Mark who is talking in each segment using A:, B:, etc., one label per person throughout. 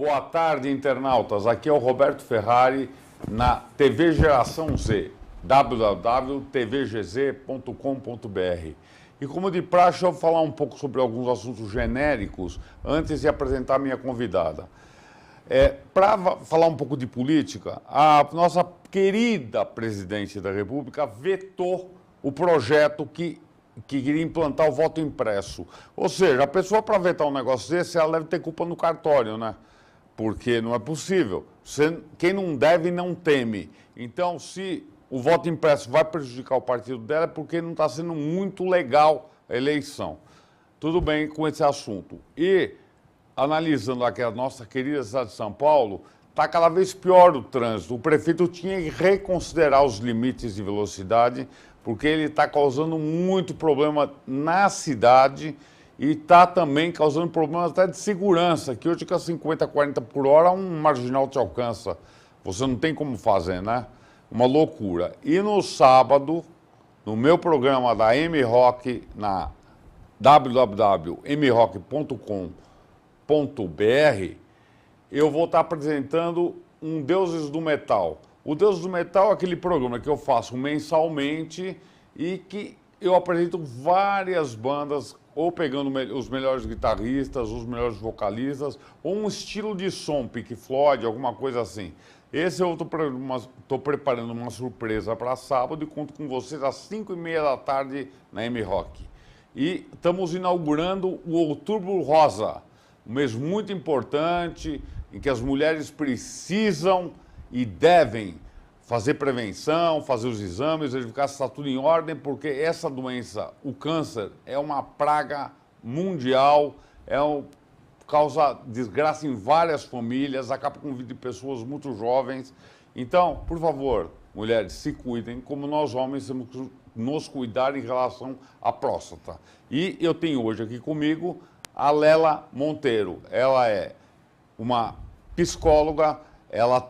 A: Boa tarde, internautas. Aqui é o Roberto Ferrari na TV Geração Z, www.tvgz.com.br. E como de praxe, eu vou falar um pouco sobre alguns assuntos genéricos antes de apresentar a minha convidada. Para falar um pouco de política, a nossa querida presidente da República vetou o projeto que queria implantar o voto impresso. Ou seja, a pessoa para vetar um negócio desse, ela deve ter culpa no cartório, né? Porque não é possível. Quem não deve, não teme. Então, se o voto impresso vai prejudicar o partido dela, é porque não está sendo muito legal a eleição. Tudo bem com esse assunto. E, analisando aqui a nossa querida cidade de São Paulo, está cada vez pior o trânsito. O prefeito tinha que reconsiderar os limites de velocidade, porque ele está causando muito problema na cidade e está também causando problemas até de segurança, que hoje com 50, 40 por hora um marginal te alcança. Você não tem como fazer, né? Uma loucura. E no sábado, no meu programa da M-Rock, na www.mrock.com.br, eu vou estar apresentando um Deuses do Metal. O Deuses do Metal é aquele programa que eu faço mensalmente e que eu apresento várias bandas, ou pegando os melhores guitarristas, os melhores vocalistas, ou um estilo de som, Pink Floyd, alguma coisa assim. Esse eu estou preparando uma surpresa para sábado e conto com vocês às 5h30 da tarde na M-Rock. E estamos inaugurando o Outubro Rosa, um mês muito importante, em que as mulheres precisam e devem fazer prevenção, fazer os exames, verificar se está tudo em ordem, porque essa doença, o câncer, é uma praga mundial, causa desgraça em várias famílias, acaba com a vida de pessoas muito jovens. Então, por favor, mulheres, se cuidem, como nós homens temos que nos cuidar em relação à próstata. E eu tenho hoje aqui comigo a Lela Monteiro. Ela é uma psicóloga, ela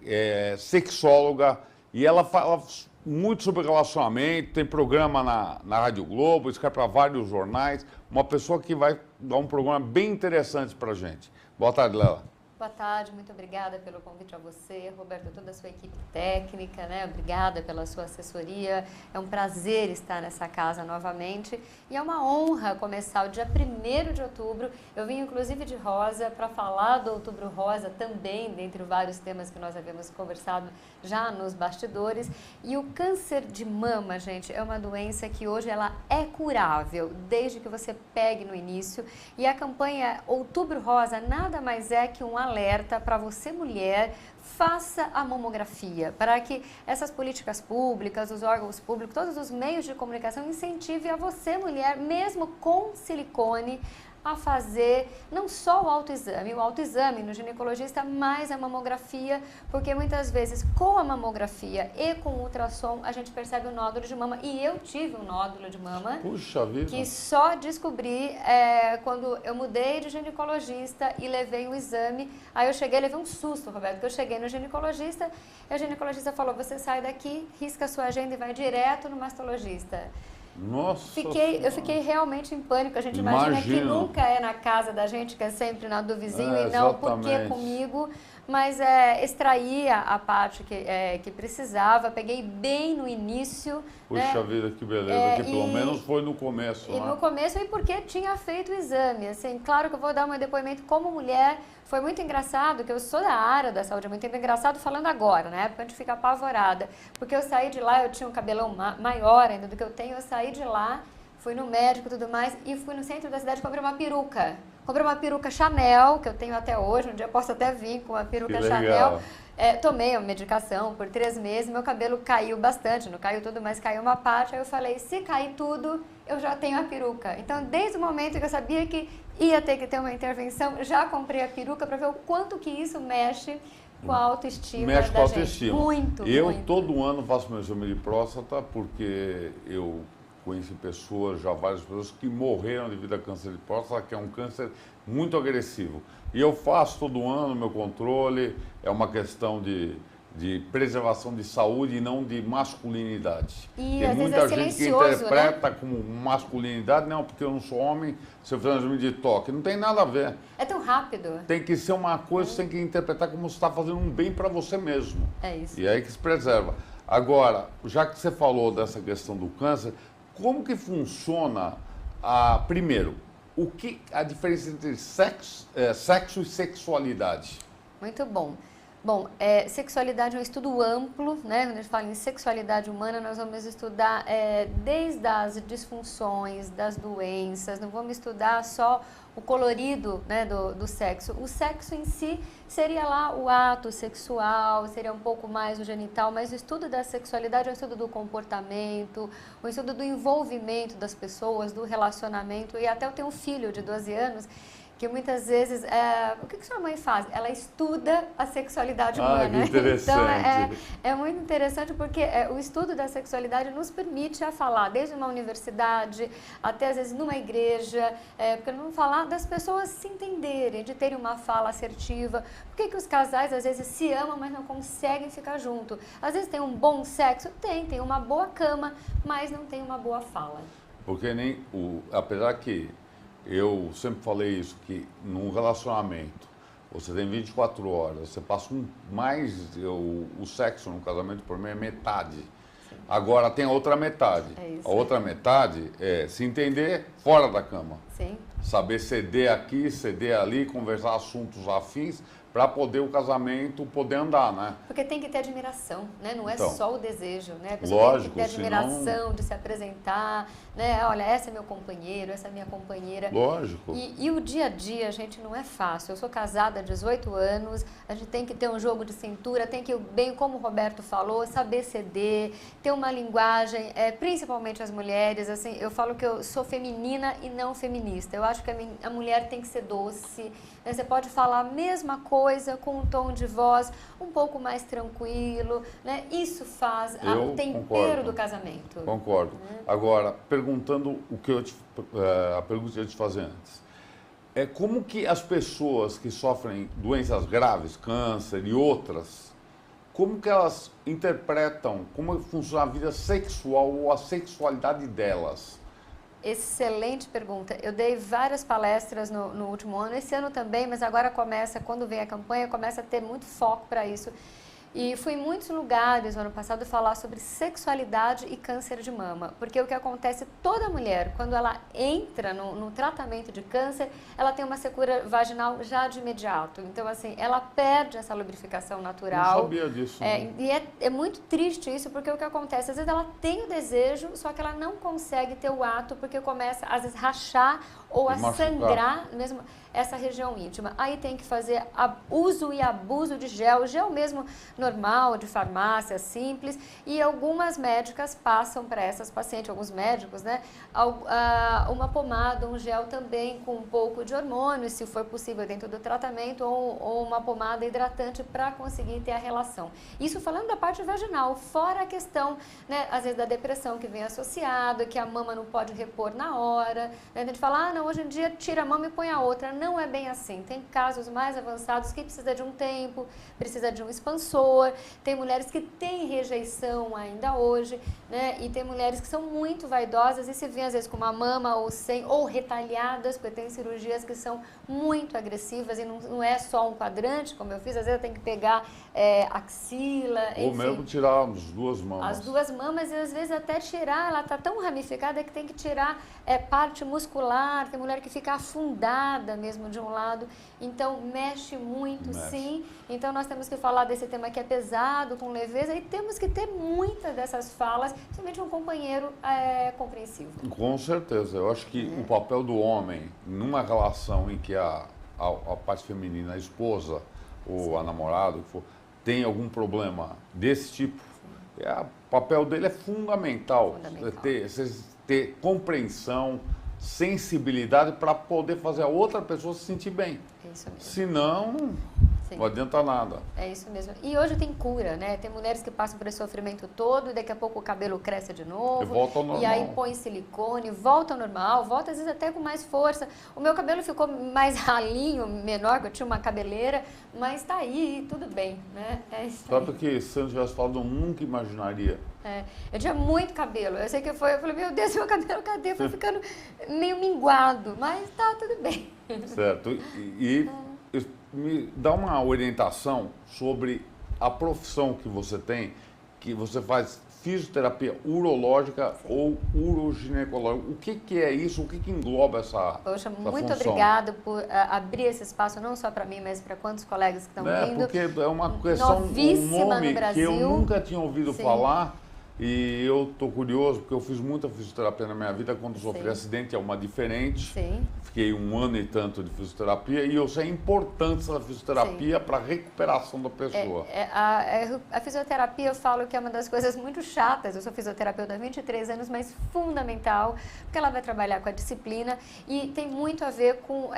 A: é sexóloga e ela fala muito sobre relacionamento, tem programa na Rádio Globo, escreve para vários jornais, uma pessoa que vai dar um programa bem interessante para a gente. Boa tarde, Lela.
B: Boa tarde, muito obrigada pelo convite a você, Roberto, toda a sua equipe técnica, né? Obrigada pela sua assessoria. É um prazer estar nessa casa novamente e é uma honra começar o dia 1º de outubro. Eu vim inclusive de rosa para falar do Outubro Rosa também, dentre vários temas que nós havíamos conversado já nos bastidores. E o câncer de mama, gente, é uma doença que hoje ela é curável, desde que você pegue no início. E a campanha Outubro Rosa nada mais é que um alerta para você, mulher, faça a mamografia, para que essas políticas públicas, os órgãos públicos, todos os meios de comunicação incentivem a você, mulher, mesmo com silicone, a fazer não só o autoexame no ginecologista, mas a mamografia, porque muitas vezes com a mamografia e com o ultrassom a gente percebe o nódulo de mama, e eu tive um nódulo de mama.
A: Puxa vida.
B: Que só descobri quando eu mudei de ginecologista e levei um exame. Aí eu cheguei, levei um susto, Roberto, que eu cheguei no ginecologista e a ginecologista falou: você sai daqui, risca a sua agenda e vai direto no mastologista.
A: Nossa,
B: eu fiquei realmente em pânico. A gente imagina que nunca é na casa da gente, que é sempre na do vizinho, e não porque comigo. Mas extraí a parte que precisava, peguei bem no início.
A: Puxa vida, que beleza, que pelo menos foi no começo.
B: E no começo, e porque tinha feito o exame. Assim, claro que eu vou dar meu depoimento como mulher. Foi muito engraçado, que eu sou da área da saúde, é muito engraçado falando agora, na época a gente fica apavorada. Porque eu saí de lá, eu tinha um cabelão maior ainda do que eu tenho, eu saí de lá, fui no médico e tudo mais, e fui no centro da cidade comprar uma peruca. Comprei uma peruca Chanel, que eu tenho até hoje, um dia eu posso até vir com uma peruca Chanel. Tomei a medicação por 3 meses, meu cabelo caiu bastante, não caiu tudo, mas caiu uma parte. Aí eu falei, se cair tudo, eu já tenho a peruca. Então, desde o momento que eu sabia que ia ter que ter uma intervenção, já comprei a peruca para ver o quanto que isso mexe com a autoestima
A: da gente. Mexe com a
B: autoestima. Muito.
A: Todo ano faço meu exame de próstata, porque eu conheci várias pessoas que morreram devido a câncer de próstata, que é um câncer muito agressivo. E eu faço todo ano meu controle, é uma questão de de preservação de saúde e não de masculinidade.
B: E
A: Tem
B: às vezes
A: muita
B: é
A: gente que
B: silencioso,
A: interpreta como masculinidade, não, porque eu não sou homem, se eu fizer um exame de toque. Não tem nada a ver.
B: É tão rápido.
A: Tem que ser uma coisa, você tem que interpretar como você está fazendo um bem para você mesmo.
B: É isso.
A: E aí que se preserva. Agora, já que você falou dessa questão do câncer, como que funciona, primeiro, a diferença entre sexo e sexualidade?
B: Muito bom. Bom, sexualidade é um estudo amplo, né? Quando a gente fala em sexualidade humana, nós vamos estudar desde as disfunções, das doenças, não vamos estudar só o colorido, né, do sexo. O sexo em si seria lá o ato sexual, seria um pouco mais o genital, mas o estudo da sexualidade é o estudo do comportamento, o estudo do envolvimento das pessoas, do relacionamento. E até eu tenho um filho de 12 anos que muitas vezes, o que sua mãe faz? Ela estuda a sexualidade humana.
A: Que interessante.
B: Então, é muito interessante porque o estudo da sexualidade nos permite a falar, desde uma universidade até, às vezes, numa igreja, porque vamos falar das pessoas se entenderem, de terem uma fala assertiva. Por que os casais, às vezes, se amam, mas não conseguem ficar junto? Às vezes tem um bom sexo? Tem uma boa cama, mas não tem uma boa fala.
A: Porque apesar que eu sempre falei isso, que num relacionamento, você tem 24 horas, você passa o sexo no casamento, por mim, é metade. Sim. Agora tem a outra metade.
B: É isso,
A: a outra metade é se entender fora da cama.
B: Sim.
A: Saber ceder aqui, ceder ali, conversar assuntos afins, para poder o casamento poder andar, né?
B: Porque tem que ter admiração, né? Não é
A: então,
B: só o desejo, né? A pessoa
A: lógico,
B: tem que ter admiração de se apresentar, né? Olha, essa é meu companheiro, essa é minha companheira.
A: Lógico.
B: E o dia a dia, gente, não é fácil. Eu sou casada há 18 anos, a gente tem que ter um jogo de cintura, tem que, bem como o Roberto falou, saber ceder, ter uma linguagem, principalmente as mulheres, assim, eu falo que eu sou feminina e não feminista. Eu acho que a mulher tem que ser doce, né? Você pode falar a mesma coisa, com um tom de voz um pouco mais tranquilo, né? Isso faz o tempero do casamento.
A: Concordo. Agora, perguntando a pergunta que eu ia te fazer antes. Como que as pessoas que sofrem doenças graves, câncer e outras, como que elas interpretam, como funciona a vida sexual ou a sexualidade delas?
B: Excelente pergunta. Eu dei várias palestras no último ano, esse ano também, mas agora quando vem a campanha, começa a ter muito foco para isso. E fui em muitos lugares no ano passado falar sobre sexualidade e câncer de mama, porque o que acontece, toda mulher, quando ela entra no tratamento de câncer, ela tem uma secura vaginal já de imediato. Então, assim, ela perde essa lubrificação natural.
A: Não sabia disso.
B: E é muito triste isso, porque o que acontece, às vezes ela tem o desejo, só que ela não consegue ter o ato, porque começa, às vezes, rachar ou a sangrar mesmo essa região íntima. Aí tem que fazer uso e abuso de gel mesmo normal, de farmácia, simples, e algumas médicas passam para essas pacientes, alguns médicos, né, uma pomada, um gel também com um pouco de hormônio, se for possível dentro do tratamento, ou uma pomada hidratante para conseguir ter a relação. Isso falando da parte vaginal, fora a questão, né, às vezes da depressão que vem associada, que a mama não pode repor na hora, né, a gente fala, não, hoje em dia tira a mama e põe a outra. Não é bem assim. Tem casos mais avançados que precisa de um tempo, precisa de um expansor. Tem mulheres que têm rejeição ainda hoje, né? E tem mulheres que são muito vaidosas e se vê às vezes com uma mama ou sem, ou retalhadas, porque tem cirurgias que são muito agressivas e não é só um quadrante, como eu fiz, às vezes tem que pegar axila,
A: ou
B: enfim,
A: mesmo tirar as duas mamas.
B: As duas mamas e às vezes até tirar, ela está tão ramificada que tem que tirar parte muscular, tem mulher que fica afundada mesmo de um lado, então mexe muito, sim. Então nós temos que falar desse tema que é pesado, com leveza, e temos que ter muitas dessas falas, principalmente um companheiro compreensivo.
A: Com certeza, eu acho que o papel do homem numa relação em que a parte feminina, a esposa ou a namorada, tem algum problema desse tipo, o papel dele é fundamental. Ter compreensão, sensibilidade para poder fazer a outra pessoa se sentir bem.
B: Isso mesmo.
A: Senão,
B: Sim.
A: Não adianta nada.
B: É isso mesmo. E hoje tem cura, né? Tem mulheres que passam por esse sofrimento todo e daqui a pouco o cabelo cresce de novo.
A: E volta ao normal.
B: E aí põe silicone, volta ao normal, volta às vezes até com mais força. O meu cabelo ficou mais ralinho, menor, porque eu tinha uma cabeleira, mas tá aí, tudo bem, né? É isso aí.
A: Sabe que se eu não tivesse falado, eu nunca imaginaria.
B: Eu tinha muito cabelo. Eu sei que eu falei, meu Deus, meu cabelo cadê? Foi ficando meio minguado, mas tá tudo bem.
A: Certo. E me dá uma orientação sobre a profissão que você tem, que você faz fisioterapia urológica ou uroginecológica. O que é isso? O que engloba essa
B: Poxa,
A: essa
B: muito
A: função?
B: obrigada por abrir esse espaço, não só para mim, mas para quantos colegas que estão vindo.
A: Porque é uma questão, um
B: Novíssima
A: nome
B: no Brasil.
A: que eu nunca tinha ouvido
B: Sim.
A: falar. E eu estou curioso, porque eu fiz muita fisioterapia na minha vida. Quando sofri
B: Sim.
A: acidente, é uma diferente.
B: Sim.
A: Fiquei 1 ano e tanto de fisioterapia e eu sei a importância da fisioterapia para a recuperação da pessoa.
B: A fisioterapia, eu falo que é uma das coisas muito chatas. Eu sou fisioterapeuta há 23 anos, mas fundamental, porque ela vai trabalhar com a disciplina e tem muito a ver com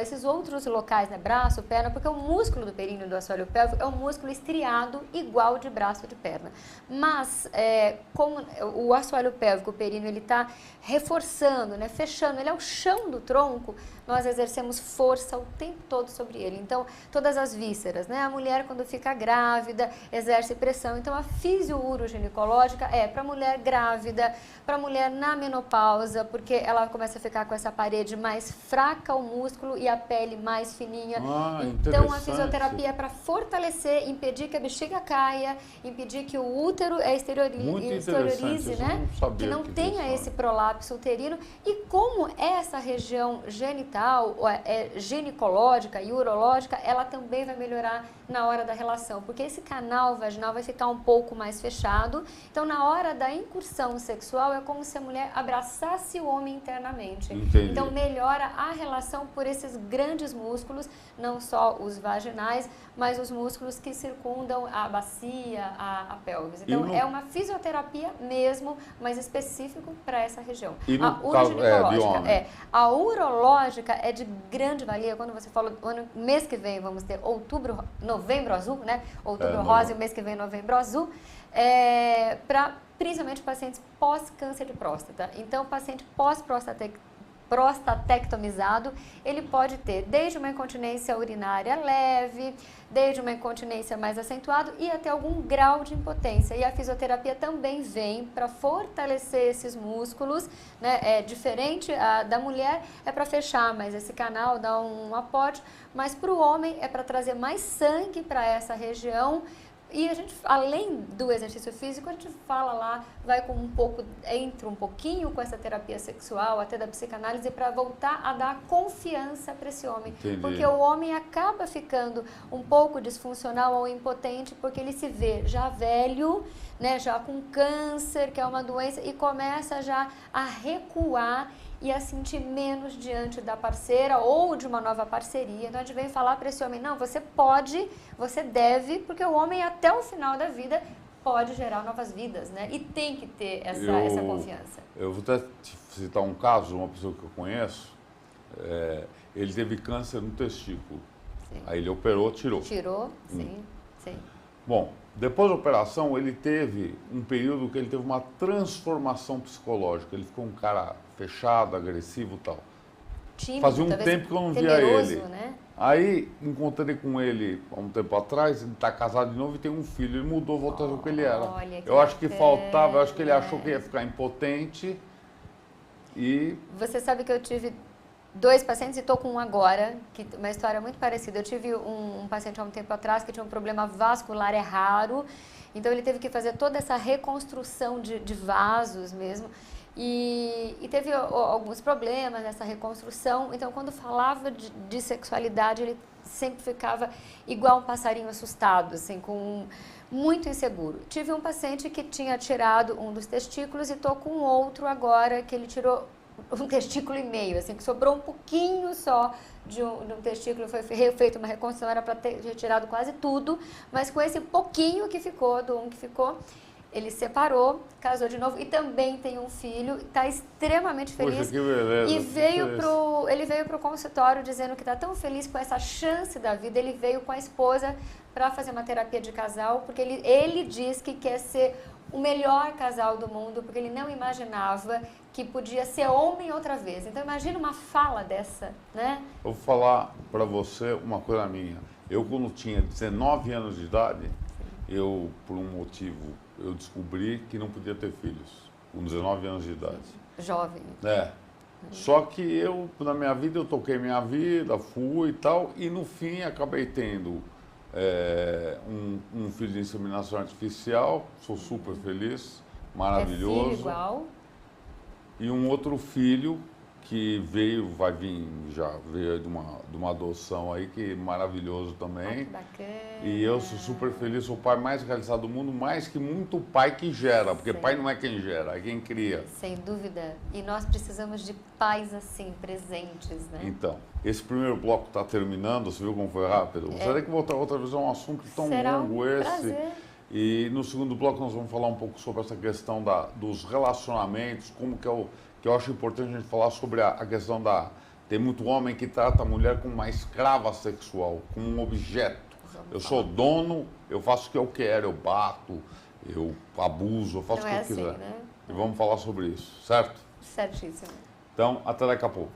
B: esses outros locais, né? Braço, perna, porque o músculo do períneo do assoalho pélvico é um músculo estriado igual de braço e de perna. Mas, como o assoalho pélvico, o períneo, ele está reforçando, né? Fechando, ele é o chão do tronco, nós exercemos força o tempo todo sobre ele. Então, todas as vísceras, né? A mulher, quando fica grávida, exerce pressão. Então, a fisiouroginecológica é para mulher grávida, para mulher na menopausa, porque ela começa a ficar com essa parede mais fraca, o músculo, e a pele mais fininha. Então, a fisioterapia é para fortalecer, impedir que a bexiga caia, impedir que o útero exteriorize, né? Que não tenha esse prolapso uterino. E como essa região genital, ginecológica e urológica, ela também vai melhorar na hora da relação, porque esse canal vaginal vai ficar um pouco mais fechado. Então, na hora da incursão sexual, é como se a mulher abraçasse o homem internamente.
A: Entendi.
B: Então, melhora a relação por esses grandes músculos, não só os vaginais, mas os músculos que circundam a bacia, a pelvis. Então, é uma fisioterapia mesmo, mas específico para essa região.
A: E no
B: a uroginecológica a urológica é de grande valia. Quando você fala, mês que vem vamos ter novembro azul, né? Outubro rosa e o mês que vem novembro azul, para principalmente pacientes pós-câncer de próstata. Então, paciente prostatectomizado, ele pode ter desde uma incontinência urinária leve, desde uma incontinência mais acentuada e até algum grau de impotência. E a fisioterapia também vem para fortalecer esses músculos, né? É diferente da mulher, é para fechar mais esse canal, dar um aporte, mas para o homem é para trazer mais sangue para essa região. E a gente, além do exercício físico, a gente fala lá, vai com entra um pouquinho com essa terapia sexual, até da psicanálise, para voltar a dar confiança para esse homem.
A: Entendi.
B: Porque o homem acaba ficando um pouco disfuncional ou impotente, porque ele se vê já velho, né, já com câncer, que é uma doença, e começa já a recuar e a sentir menos diante da parceira ou de uma nova parceria. Então, a gente vem falar para esse homem, não, você pode, você deve, porque o homem até o final da vida pode gerar novas vidas, né? E tem que ter essa confiança.
A: Eu vou até te citar um caso de uma pessoa que eu conheço, ele teve câncer no testículo.
B: Sim.
A: Aí ele operou, tirou.
B: Tirou, sim, sim.
A: Bom, depois da operação, ele teve um período que ele teve uma transformação psicológica. Ele ficou um cara fechado, agressivo e tal.
B: Tímido,
A: fazia um tempo que eu não via ele.
B: Né?
A: Aí, encontrei com ele há um tempo atrás, ele está casado de novo e tem um filho. Ele mudou, voltou a ser o que ele era. Eu acho que faltava, eu acho que ele achou que ia ficar impotente e... Você
B: sabe que eu tive 2 pacientes e estou com um agora, que uma história muito parecida. Eu tive um paciente há um tempo atrás que tinha um problema vascular, é raro, então ele teve que fazer toda essa reconstrução de vasos mesmo, e teve alguns problemas nessa reconstrução. Então, quando falava de sexualidade, ele sempre ficava igual um passarinho assustado, assim, muito inseguro. Tive um paciente que tinha tirado um dos testículos e estou com outro agora que ele tirou um testículo e meio, assim, que sobrou um pouquinho só de um testículo, foi feita uma reconstrução, era para ter retirado quase tudo, mas com esse pouquinho que ficou, do um que ficou, Ele separou, casou de novo e também tem um filho, está extremamente feliz.
A: Poxa, que beleza.
B: E ele veio para o consultório dizendo que está tão feliz com essa chance da vida. Ele veio com a esposa para fazer uma terapia de casal, porque ele diz que quer ser o melhor casal do mundo, porque ele não imaginava que podia ser homem outra vez. Então imagina uma fala dessa, né?
A: Eu vou falar para você uma coisa minha. Eu, quando tinha 19 anos de idade, eu, por um motivo, eu descobri que não podia ter filhos, com 19 anos de idade.
B: Jovem.
A: É. Só que eu, na minha vida, eu toquei minha vida, fui e tal, e no fim acabei tendo um filho de inseminação artificial, sou super feliz, maravilhoso.
B: É filho igual?
A: E um outro filho que vai vir, já veio de uma adoção aí, que é maravilhoso também.
B: Que bacana.
A: E eu sou super feliz, sou o pai mais realizado do mundo, mais que muito pai que gera, porque
B: Sim.
A: pai não é quem gera, é quem cria.
B: Sem dúvida. E nós precisamos de pais assim, presentes, né?
A: Então, esse primeiro bloco está terminando, você viu como foi rápido? Você tem que voltar outra vez a um assunto tão
B: Será
A: longo
B: um
A: esse.
B: prazer.
A: E no segundo bloco nós vamos falar um pouco sobre essa questão dos relacionamentos, como que eu acho importante a gente falar sobre a questão tem muito homem que trata a mulher como uma escrava sexual, como um objeto. Eu sou dono, eu faço o que eu quero, eu bato, eu abuso, eu faço o que eu
B: assim,
A: quiser.
B: né?
A: E vamos falar sobre isso, certo?
B: Certíssimo.
A: Então, até daqui a pouco.